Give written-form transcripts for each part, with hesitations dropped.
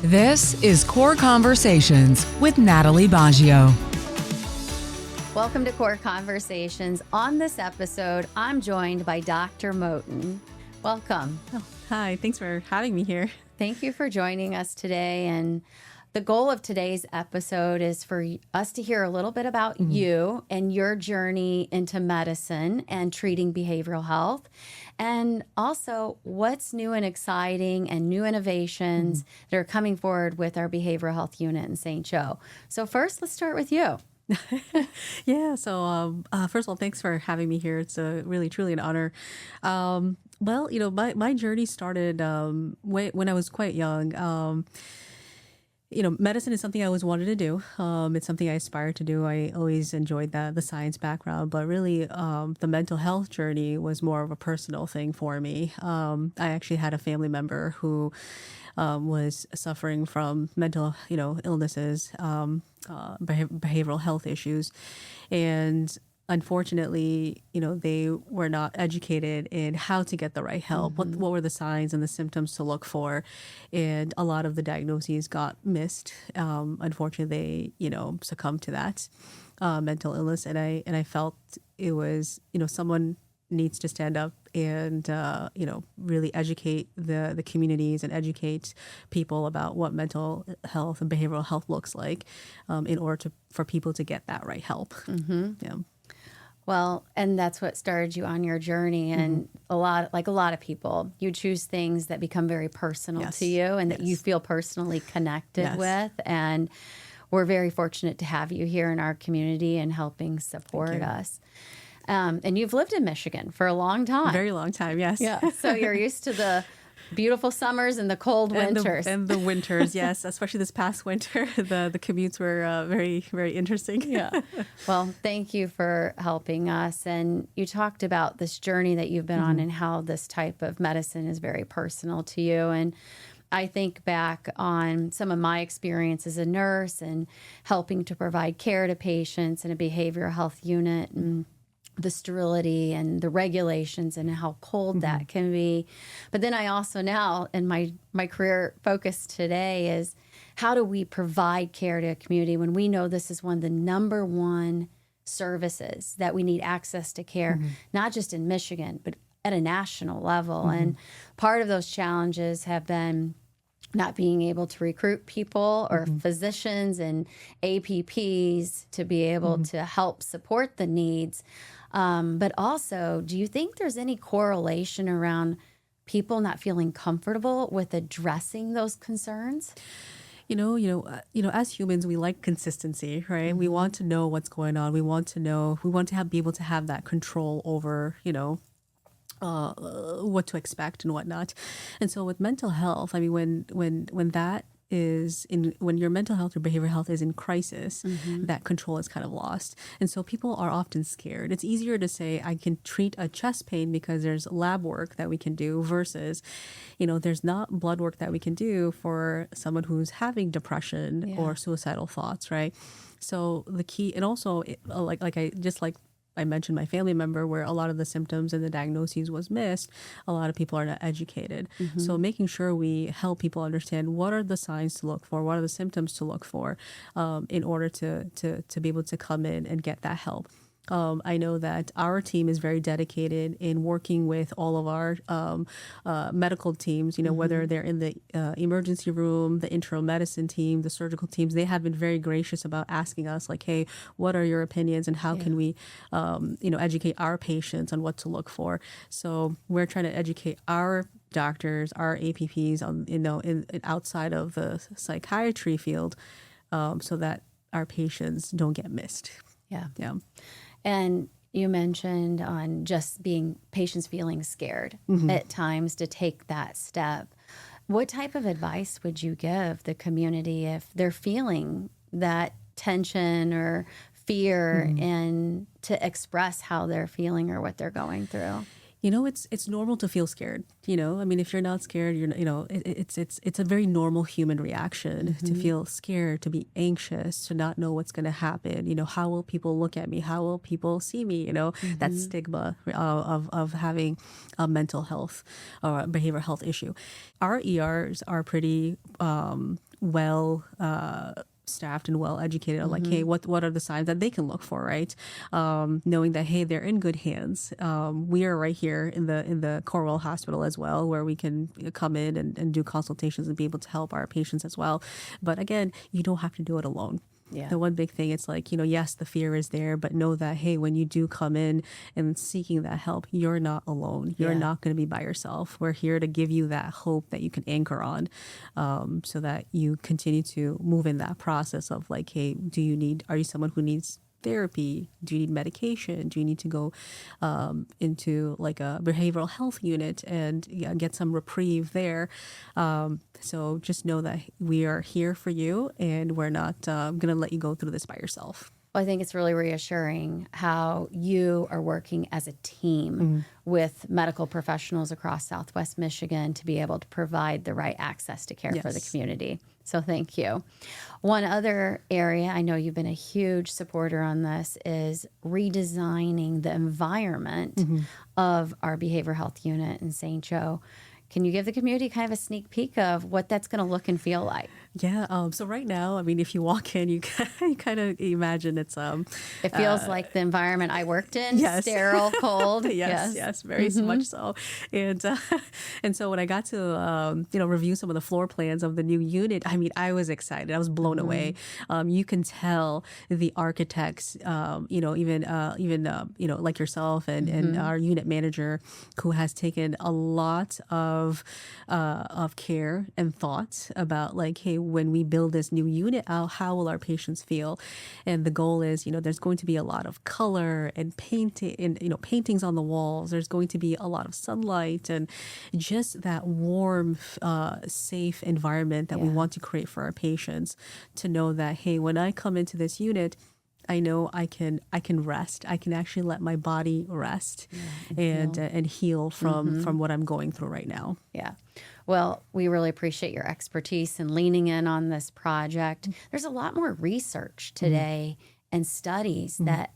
This is Core Conversations with Natalie Baggio. Welcome to Core Conversations. On this episode, I'm joined by Dr. Motin. Welcome. Oh, hi, thanks for having me here. Thank you for joining us today. And the goal of today's episode is for us to hear a little bit about you and your journey into medicine and treating behavioral health. And also what's new and exciting and new innovations that are coming forward with our behavioral health unit in St. Joe. So first, let's start with you. Yeah, so first of all, thanks for having me here. It's really, truly an honor. Well, my journey started when I was quite young. Medicine is something I always wanted to do. It's something I aspired to do. I always enjoyed the science background, but really the mental health journey was more of a personal thing for me. I actually had a family member who was suffering from mental, illnesses, behavioral health issues. And unfortunately, they were not educated in how to get the right help. What were the signs and the symptoms to look for? And a lot of the diagnoses got missed. Unfortunately, they, succumbed to that mental illness. And I felt it was, someone needs to stand up and, really educate the communities and educate people about what mental health and behavioral health looks like in order for people to get that right help. Yeah. Well, and that's what started you on your journey. And a lot of people, you choose things that become very personal to you and that you feel personally connected with. And we're very fortunate to have you here in our community and helping support us. And you've lived in Michigan for a long time. A very long time, yes. Yeah. So you're used to the beautiful summers and the cold winters. And the winters, yes. Especially this past winter, the commutes were very, very interesting. Yeah. Well, thank you for helping us. And you talked about this journey that you've been on and how this type of medicine is very personal to you. And I think back on some of my experience as a nurse and helping to provide care to patients in a behavioral health unit and the sterility and the regulations and how cold that can be. But then I also now, in my career focus today is how do we provide care to a community when we know this is one of the number one services that we need access to care, not just in Michigan, but at a national level. And part of those challenges have been not being able to recruit people or physicians and APPs to be able to help support the needs. But also, do you think there's any correlation around people not feeling comfortable with addressing those concerns? As humans, we like consistency, right? We want to know what's going on. We want to be able to have that control over, what to expect and whatnot. And so with mental health, I mean, when that is when your mental health or behavioral health is in crisis, that control is kind of lost. And so people are often scared. It's easier to say, I can treat a chest pain because there's lab work that we can do versus, there's not blood work that we can do for someone who's having depression or suicidal thoughts, right? So the key, and also I mentioned my family member where a lot of the symptoms and the diagnoses was missed. A lot of people are not educated. So making sure we help people understand what are the signs to look for, what are the symptoms to look for in order to be able to come in and get that help. I know that our team is very dedicated in working with all of our medical teams, whether they're in the emergency room, the internal medicine team, the surgical teams. They have been very gracious about asking us like, hey, what are your opinions and how can we, educate our patients on what to look for? So we're trying to educate our doctors, our APPs on, in outside of the psychiatry field so that our patients don't get missed. Yeah. Yeah. And you mentioned on just patients feeling scared at times to take that step. What type of advice would you give the community if they're feeling that tension or fear and to express how they're feeling or what they're going through? It's normal to feel scared. I mean, if you're not scared, it's a very normal human reaction to feel scared, to be anxious, to not know what's going to happen. How will people look at me? How will people see me? That stigma of having a mental health or a behavioral health issue. Our ERs are pretty well staffed and well educated on like, hey, what are the signs that they can look for, right? Knowing that, hey, they're in good hands. We are right here in the Corewell Hospital as well, where we can come in and do consultations and be able to help our patients as well. But again, you don't have to do it alone. Yeah. The one big thing, it's like, yes, the fear is there, but know that, hey, when you do come in and seeking that help, you're not alone. You're not going to be by yourself. We're here to give you that hope that you can anchor on, so that you continue to move in that process of like, hey, are you someone who needs therapy? Do you need medication? Do you need to go into like a behavioral health unit and get some reprieve there? So just know that we are here for you, and we're not going to let you go through this by yourself. Well, I think it's really reassuring how you are working as a team with medical professionals across Southwest Michigan to be able to provide the right access to care for the community. So thank you. One other area, I know you've been a huge supporter on this, is redesigning the environment of our behavioral health unit in St. Joe. Can you give the community kind of a sneak peek of what that's going to look and feel like? Yeah. So right now, I mean, if you walk in, you kind of imagine it's It feels like the environment I worked in, sterile, cold. Yes, very much so. And so when I got to review some of the floor plans of the new unit, I mean, I was excited. I was blown away. You can tell the architects, even like yourself and our unit manager, who has taken a lot of care and thought about like, hey, when we build this new unit out, how will our patients feel? And the goal is, there's going to be a lot of color and painting, and paintings on the walls. There's going to be a lot of sunlight and just that warm, safe environment that we want to create for our patients, to know that, hey, when I come into this unit, I know I can rest. I can actually let my body rest and heal from what I'm going through right now. Yeah. Well, we really appreciate your expertise and leaning in on this project. There's a lot more research today and studies that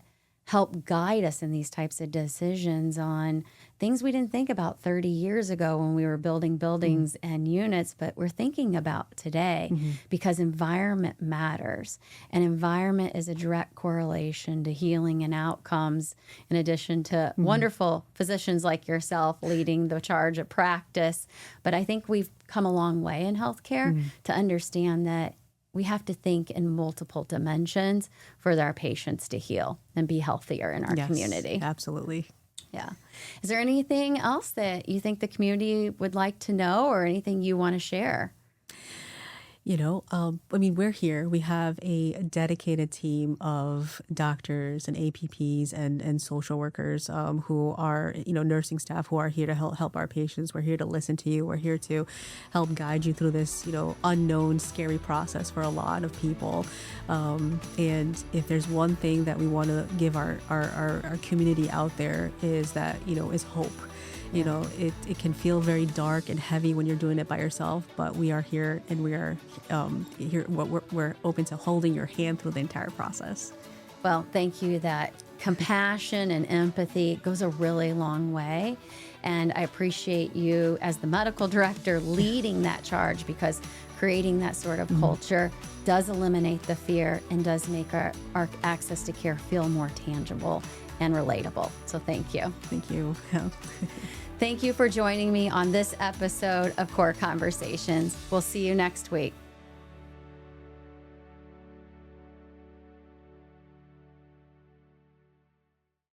help guide us in these types of decisions on things we didn't think about 30 years ago when we were building buildings and units, but we're thinking about today because environment matters. And environment is a direct correlation to healing and outcomes, in addition to wonderful physicians like yourself leading the charge of practice. But I think we've come a long way in healthcare to understand that we have to think in multiple dimensions for our patients to heal and be healthier in our community. Absolutely. Yeah. Is there anything else that you think the community would like to know, or anything you want to share? I mean, we're here. We have a dedicated team of doctors and APPs and social workers who are, nursing staff who are here to help our patients. We're here to listen to you. We're here to help guide you through this, unknown, scary process for a lot of people. And if there's one thing that we want to give our community out there is that, is hope. It can feel very dark and heavy when you're doing it by yourself, but we are here, and we are here. We're open to holding your hand through the entire process. Well, thank you. That compassion and empathy goes a really long way. And I appreciate you as the medical director leading that charge, because creating that sort of culture does eliminate the fear and does make our access to care feel more tangible and relatable. So thank you. Thank you. Thank you for joining me on this episode of Core Conversations. We'll see you next week.